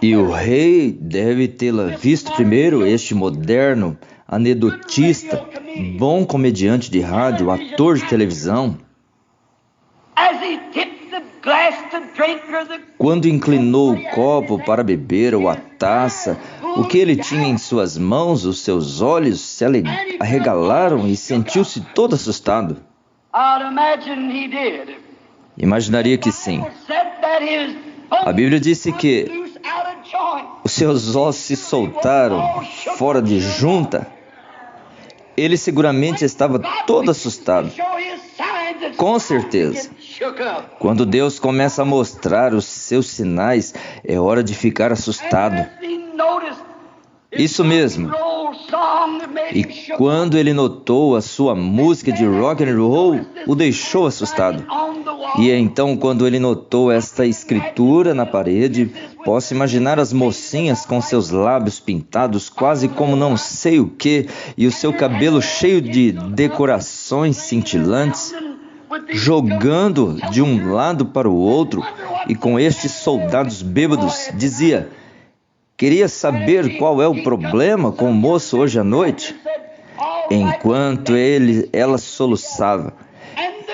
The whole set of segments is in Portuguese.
E o rei deve tê-la visto primeiro, este moderno, anedotista, bom comediante de rádio, ator de televisão. Quando inclinou o copo para beber ou a taça, o que ele tinha em suas mãos, os seus olhos se arregalaram e sentiu-se todo assustado. Imaginaria que sim. A Bíblia disse que os seus ossos se soltaram fora de junta. Ele seguramente estava todo assustado. Com certeza. Quando Deus começa a mostrar os seus sinais, é hora de ficar assustado. Isso mesmo. E quando ele notou a sua música de rock and roll, o deixou assustado. E então, quando ele notou esta escritura na parede, posso imaginar as mocinhas com seus lábios pintados quase como não sei o que, e o seu cabelo cheio de decorações cintilantes, jogando de um lado para o outro, e com estes soldados bêbados, dizia: queria saber qual é o problema com o moço hoje à noite? Enquanto ela soluçava.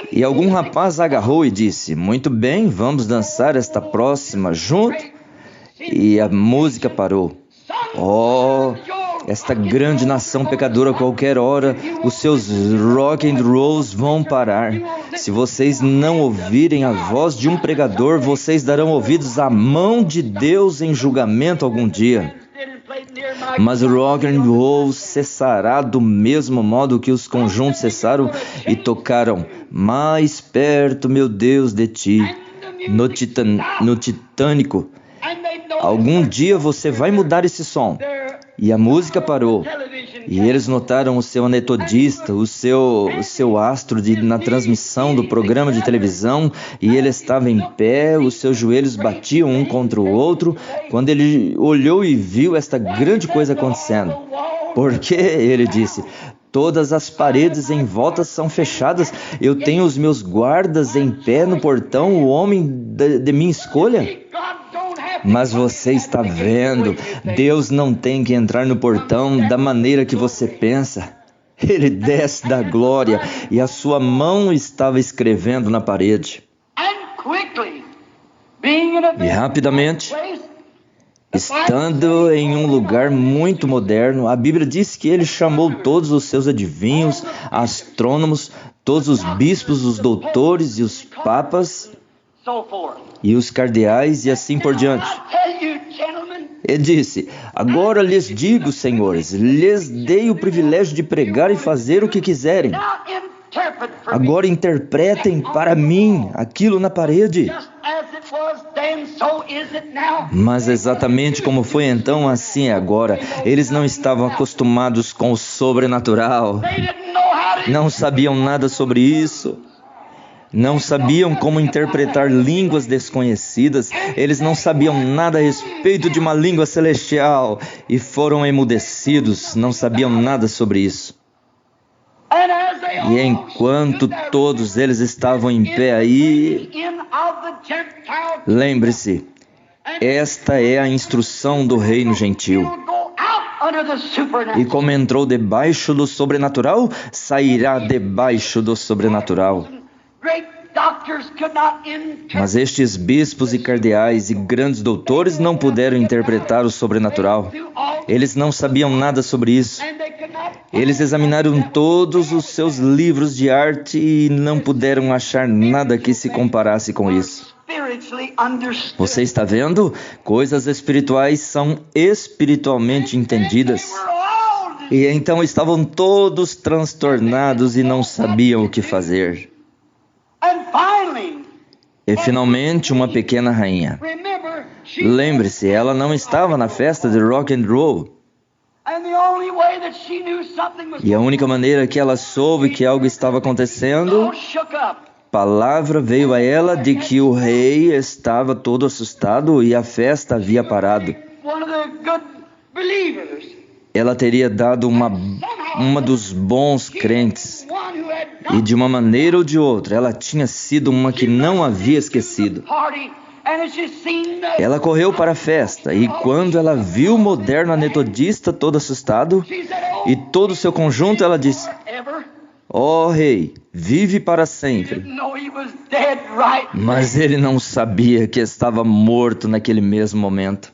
E algum rapaz agarrou e disse: muito bem, vamos dançar esta próxima junto? E a música parou. Oh, esta grande nação pecadora, a qualquer hora, os seus rock and rolls vão parar. Se vocês não ouvirem a voz de um pregador, vocês darão ouvidos à mão de Deus em julgamento algum dia. Mas o rock and roll cessará do mesmo modo que os conjuntos cessaram e tocaram mais perto, meu Deus, de ti, no Titânico. Algum dia você vai mudar esse som. E a música parou. E eles notaram o seu anedotista, o seu astro na transmissão do programa de televisão, e ele estava em pé, os seus joelhos batiam um contra o outro, quando ele olhou e viu esta grande coisa acontecendo. Porque, ele disse, todas as paredes em volta são fechadas, eu tenho os meus guardas em pé no portão, o homem de minha escolha. Mas você está vendo, Deus não tem que entrar no portão da maneira que você pensa. Ele desce da glória e a sua mão estava escrevendo na parede. E rapidamente, estando em um lugar muito moderno, a Bíblia diz que ele chamou todos os seus adivinhos, astrônomos, todos os bispos, os doutores e os papas, e os cardeais e assim por diante. Ele disse: agora lhes digo, senhores, lhes dei o privilégio de pregar e fazer o que quiserem. Agora interpretem para mim aquilo na parede. Mas exatamente como foi então, assim é agora. Eles não estavam acostumados com o sobrenatural. Não sabiam nada sobre isso. Não sabiam como interpretar línguas desconhecidas. Eles não sabiam nada a respeito de uma língua celestial e foram emudecidos. Não sabiam nada sobre isso. E enquanto todos eles estavam em pé aí, lembre-se, esta é a instrução do reino gentil. E como entrou debaixo do sobrenatural, sairá debaixo do sobrenatural. Mas estes bispos e cardeais e grandes doutores não puderam interpretar o sobrenatural. Eles não sabiam nada sobre isso. Eles examinaram todos os seus livros de arte e não puderam achar nada que se comparasse com isso. Você está vendo? Coisas espirituais são espiritualmente entendidas. E então estavam todos transtornados e não sabiam o que fazer. E finalmente uma pequena rainha. Lembre-se, ela não estava na festa de rock and roll. E a única maneira que ela soube que algo estava acontecendo, palavra veio a ela de que o rei estava todo assustado e a festa havia parado. Ela teria dado uma dos bons crentes, E de uma maneira ou de outra, ela tinha sido uma que não havia esquecido. Ela correu para a festa, e quando ela viu o moderno anetodista todo assustado, e todo o seu conjunto, ela disse: ó rei, vive para sempre. Mas ele não sabia que estava morto naquele mesmo momento.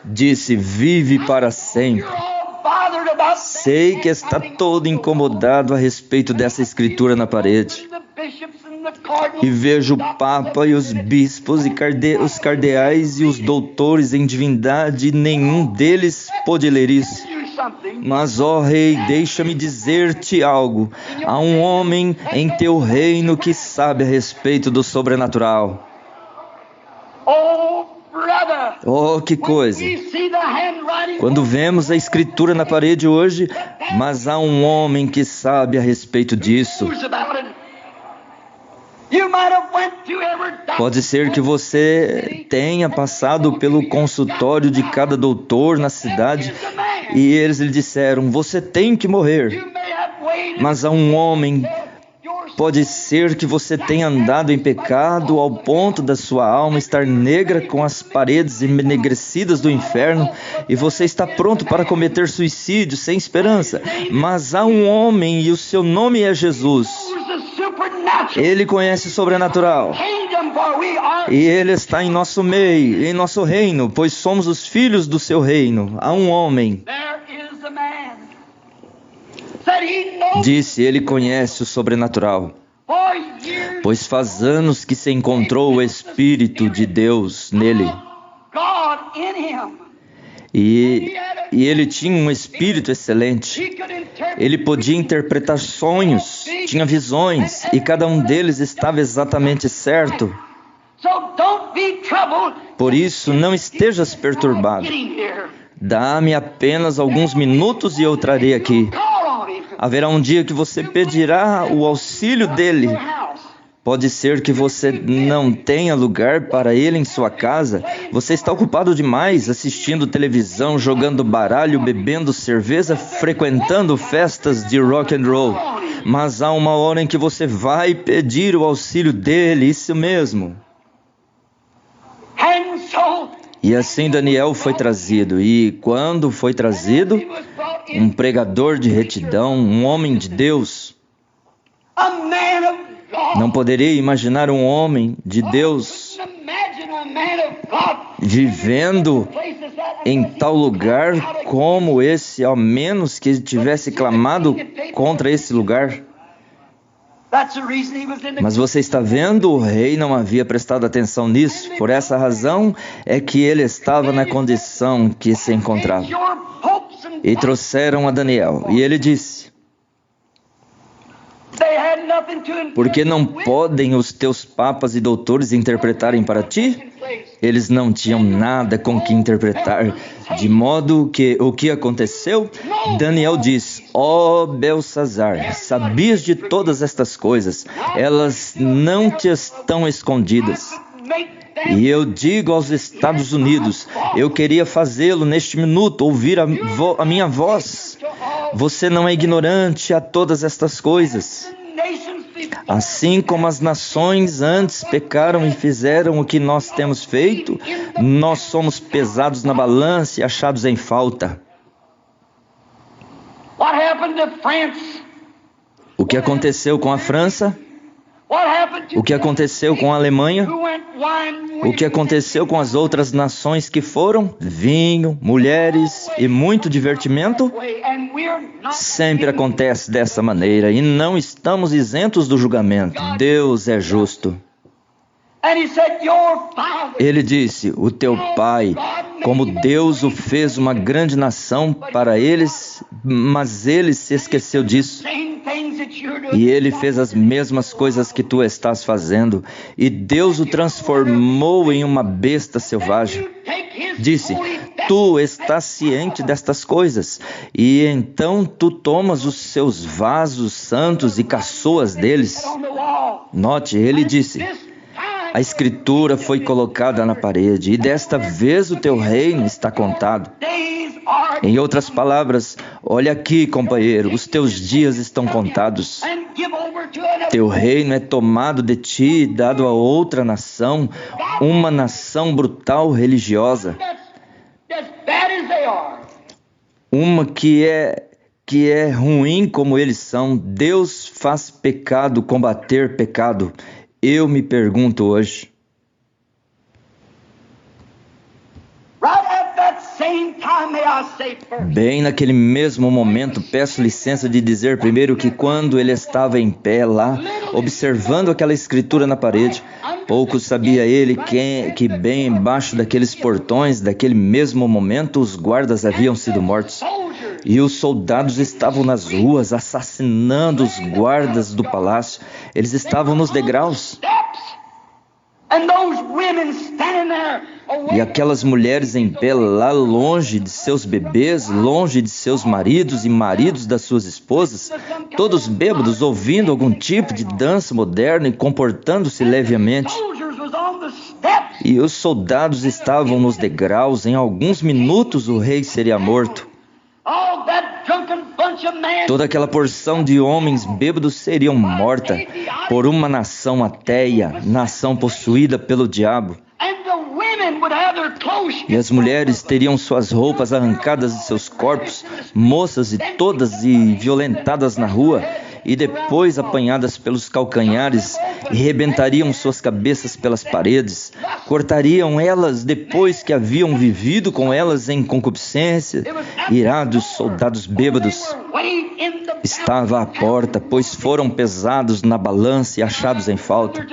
Disse: vive para sempre. Sei que está todo incomodado a respeito dessa escritura na parede. E vejo o Papa e os bispos e os cardeais e os doutores em divindade, e nenhum deles pôde ler isso. Mas, ó rei, deixa-me dizer-te algo. Há um homem em teu reino que sabe a respeito do sobrenatural. Oh, que coisa! Quando vemos a escritura na parede hoje, mas há um homem que sabe a respeito disso. Pode ser que você tenha passado pelo consultório de cada doutor na cidade e eles lhe disseram: você tem que morrer. Mas há um homem. Pode ser que você tenha andado em pecado ao ponto da sua alma estar negra com as paredes enegrecidas do inferno e você está pronto para cometer suicídio sem esperança. Mas há um homem e o seu nome é Jesus. Ele conhece o sobrenatural. E ele está em nosso meio, em nosso reino, pois somos os filhos do seu reino. Há um homem. Disse: ele conhece o sobrenatural, pois faz anos que se encontrou o Espírito de Deus nele. E ele tinha um espírito excelente. Ele podia interpretar sonhos, tinha visões, e cada um deles estava exatamente certo. Por isso, não estejas perturbado. Dá-me apenas alguns minutos e eu trarei aqui. Haverá um dia que você pedirá o auxílio dele. Pode ser que você não tenha lugar para ele em sua casa. Você está ocupado demais assistindo televisão, jogando baralho, bebendo cerveja, frequentando festas de rock and roll. Mas há uma hora em que você vai pedir o auxílio dele, isso mesmo. E assim Daniel foi trazido. E quando foi trazido, um pregador de retidão, um homem de Deus. Não poderia imaginar um homem de Deus vivendo em tal lugar como esse, ao menos que ele tivesse clamado contra esse lugar. Mas você está vendo, o rei não havia prestado atenção nisso. Por essa razão é que ele estava na condição que se encontrava. E trouxeram a Daniel. E ele disse: porque não podem os teus papas e doutores interpretarem para ti? Eles não tinham nada com que interpretar. De modo que o que aconteceu? Daniel diz: ó Belsazar, sabias de todas estas coisas? Elas não te estão escondidas. E eu digo aos Estados Unidos, eu queria fazê-lo neste minuto, ouvir a minha voz. Você não é ignorante a todas estas coisas. Assim como as nações antes pecaram e fizeram o que nós temos feito, nós somos pesados na balança e achados em falta. O que aconteceu com a França? O que aconteceu com a Alemanha? O que aconteceu com as outras nações que foram? Vinho, mulheres e muito divertimento? Sempre acontece dessa maneira e não estamos isentos do julgamento. Deus é justo. Ele disse: o teu pai, como Deus o fez uma grande nação para eles, mas ele se esqueceu disso. E ele fez as mesmas coisas que tu estás fazendo, e Deus o transformou em uma besta selvagem. Disse: tu estás ciente destas coisas, e então tu tomas os seus vasos santos e caçoas deles. Note, ele disse: a escritura foi colocada na parede, e desta vez o teu reino está contado. Em outras palavras, olha aqui, companheiro, os teus dias estão contados. Teu reino é tomado de ti e dado a outra nação, uma nação brutal religiosa. Uma que é ruim como eles são. Deus faz pecado combater pecado. Eu me pergunto hoje. Bem naquele mesmo momento, peço licença de dizer primeiro que quando ele estava em pé lá, observando aquela escritura na parede, pouco sabia ele que bem embaixo daqueles portões, daquele mesmo momento, os guardas haviam sido mortos. E os soldados estavam nas ruas, assassinando os guardas do palácio. Eles estavam nos degraus. E aquelas mulheres em pé lá longe de seus bebês, longe de seus maridos e maridos das suas esposas, todos bêbados, ouvindo algum tipo de dança moderna e comportando-se levemente. E os soldados estavam nos degraus. Em alguns minutos o rei seria morto. Toda aquela porção de homens bêbados seriam morta por uma nação ateia, nação possuída pelo diabo. E as mulheres teriam suas roupas arrancadas de seus corpos, moças e todas violentadas na rua, e depois apanhadas pelos calcanhares, e rebentariam suas cabeças pelas paredes, cortariam elas depois que haviam vivido com elas em concupiscência. Irados soldados bêbados estava à porta, pois foram pesados na balança e achados em falta.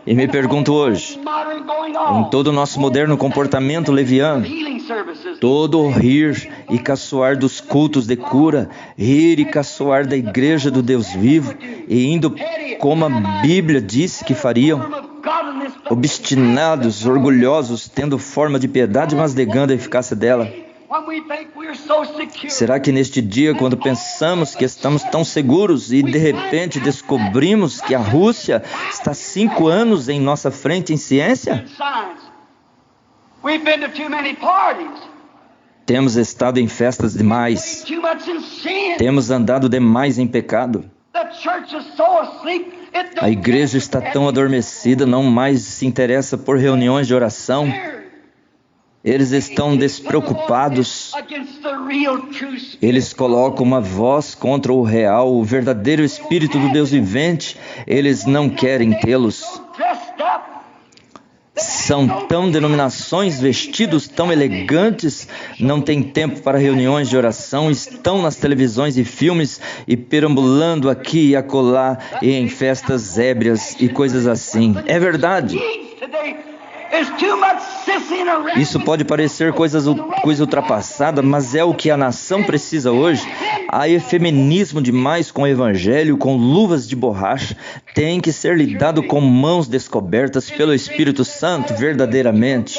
E me pergunto hoje, em todo o nosso moderno comportamento leviano, todo o rir e caçoar dos cultos de cura, rir e caçoar da igreja do Deus vivo, e indo como a Bíblia disse que fariam, obstinados, orgulhosos, tendo forma de piedade, mas negando a eficácia dela. Será que neste dia, quando pensamos que estamos tão seguros e de repente descobrimos que a Rússia está 5 anos em nossa frente em ciência? Temos estado em festas demais. Temos andado demais em pecado. A igreja está tão adormecida, não mais se interessa por reuniões de oração. Eles estão despreocupados. Eles colocam uma voz contra o real, o verdadeiro Espírito do Deus vivente. Eles não querem tê-los. São tão denominações, vestidos tão elegantes, não têm tempo para reuniões de oração, estão nas televisões e filmes e perambulando aqui e acolá e em festas ébrias e coisas assim. É verdade. Isso pode parecer coisa ultrapassada, mas é o que a nação precisa hoje. Há efeminismo demais com o evangelho, com luvas de borracha. Tem que ser lidado com mãos descobertas pelo Espírito Santo, verdadeiramente.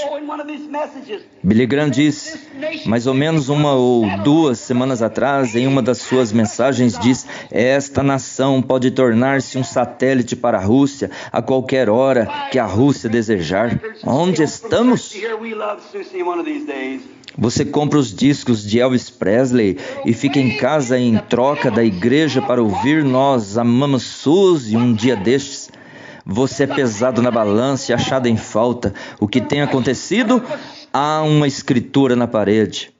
Billy Graham disse, mais ou menos 1 ou 2 semanas atrás, em uma das suas mensagens, diz: esta nação pode tornar-se um satélite para a Rússia a qualquer hora que a Rússia desejar. Onde estamos? Você compra os discos de Elvis Presley e fica em casa em troca da igreja para ouvir Nós Amamos Suzy um dia destes. Você é pesado na balança e achado em falta. O que tem acontecido? Há uma escritura na parede.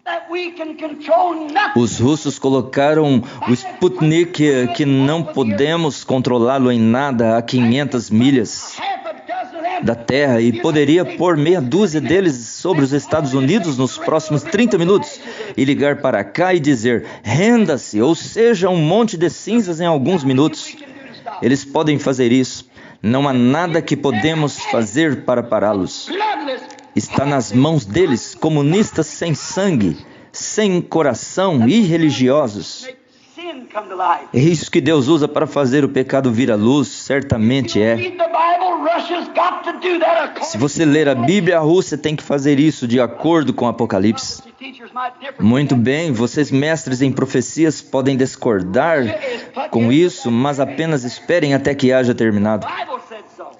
Os russos colocaram o Sputnik, que não podemos controlá-lo em nada, a 500 milhas da Terra, e poderia pôr meia dúzia deles sobre os Estados Unidos nos próximos 30 minutos e ligar para cá e dizer: renda-se, ou seja, um monte de cinzas em alguns minutos. Eles podem fazer isso. Não há nada que podemos fazer para pará-los. Está nas mãos deles, comunistas sem sangue, sem coração, irreligiosos. É isso que Deus usa para fazer o pecado vir à luz, certamente é. Se você ler a Bíblia, a Rússia tem que fazer isso de acordo com o Apocalipse. Muito bem, vocês mestres em profecias podem discordar com isso, mas apenas esperem até que haja terminado.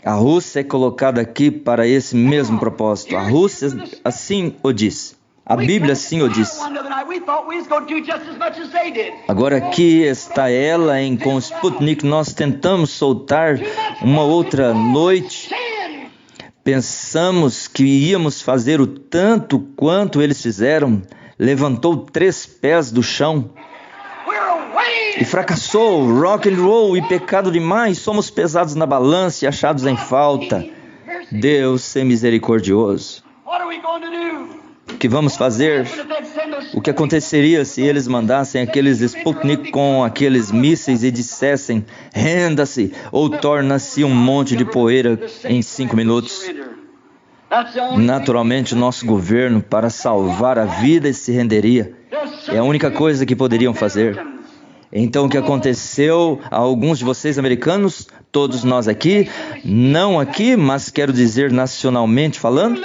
A Rússia é colocada aqui para esse mesmo propósito. A Rússia assim o diz. A Bíblia assim o diz. Agora aqui está ela com Sputnik. Nós tentamos soltar uma outra noite. Pensamos que íamos fazer o tanto quanto eles fizeram. Levantou 3 pés do chão e fracassou. Rock and roll e pecado demais. Somos pesados na balança e achados em falta. Deus, ser misericordioso. O que vamos fazer? O que aconteceria se eles mandassem aqueles Sputnik com aqueles mísseis e dissessem: renda-se ou torna-se um monte de poeira em 5 minutos? Naturalmente, o nosso governo, para salvar a vida, se renderia. É a única coisa que poderiam fazer. Então, o que aconteceu a alguns de vocês americanos, todos nós aqui, não aqui, mas quero dizer nacionalmente falando,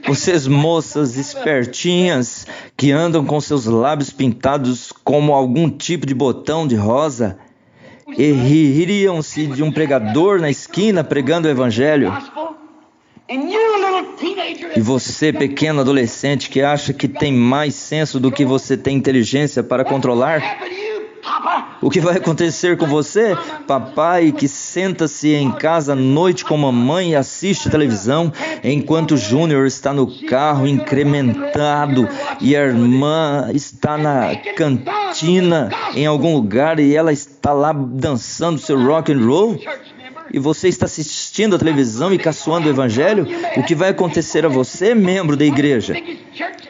vocês moças espertinhas que andam com seus lábios pintados como algum tipo de botão de rosa e ririam-se de um pregador na esquina pregando o evangelho. E você, pequeno adolescente, que acha que tem mais senso do que você tem inteligência para controlar, o que vai acontecer com você, papai, que senta-se em casa à noite com mamãe e assiste televisão, enquanto Júnior está no carro incrementado e a irmã está na cantina em algum lugar e ela está lá dançando seu rock and roll? E você está assistindo a televisão e caçoando o evangelho? O que vai acontecer a você, membro da igreja?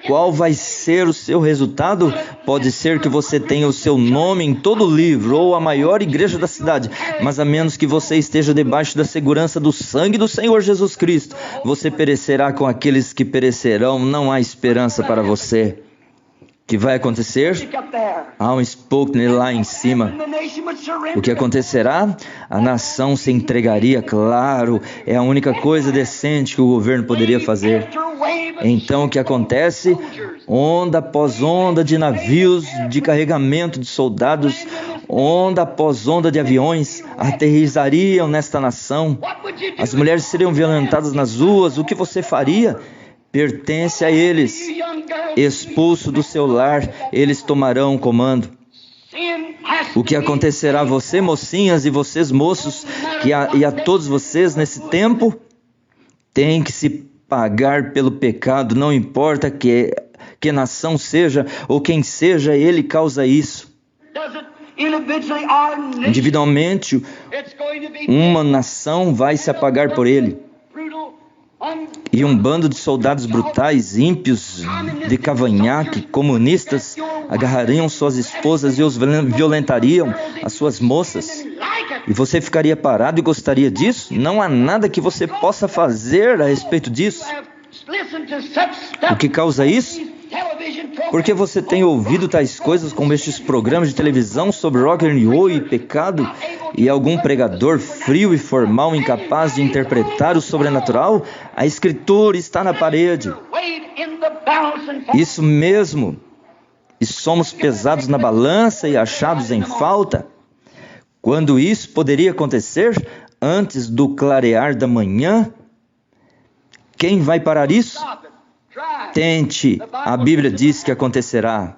Qual vai ser o seu resultado? Pode ser que você tenha o seu nome em todo o livro ou a maior igreja da cidade, mas a menos que você esteja debaixo da segurança do sangue do Senhor Jesus Cristo, você perecerá com aqueles que perecerão. Não há esperança para você. O que vai acontecer? Há um Sputnik lá em cima. O que acontecerá? A nação se entregaria, claro. É a única coisa decente que o governo poderia fazer. Então o que acontece? Onda após onda de navios de carregamento de soldados, onda após onda de aviões aterrissariam nesta nação. As mulheres seriam violentadas nas ruas. O que você faria? Pertence a eles. Expulso do seu lar, eles tomarão o comando. O que acontecerá a você, mocinhas, e vocês, moços, e a todos vocês nesse tempo? Tem que se pagar pelo pecado, não importa que nação seja ou quem seja, ele causa isso. Individualmente, uma nação vai se apagar por ele. E um bando de soldados brutais, ímpios, de cavanhaque, comunistas, agarrariam suas esposas e os violentariam, as suas moças. E você ficaria parado e gostaria disso? Não há nada que você possa fazer a respeito disso. O que causa isso? Porque você tem ouvido tais coisas como estes programas de televisão sobre rock and roll e pecado, e algum pregador frio e formal incapaz de interpretar o sobrenatural? A Escritura está na parede. Isso mesmo. E somos pesados na balança e achados em falta. Quando isso poderia acontecer? Antes do clarear da manhã? Quem vai parar isso? Tente. A Bíblia diz que acontecerá.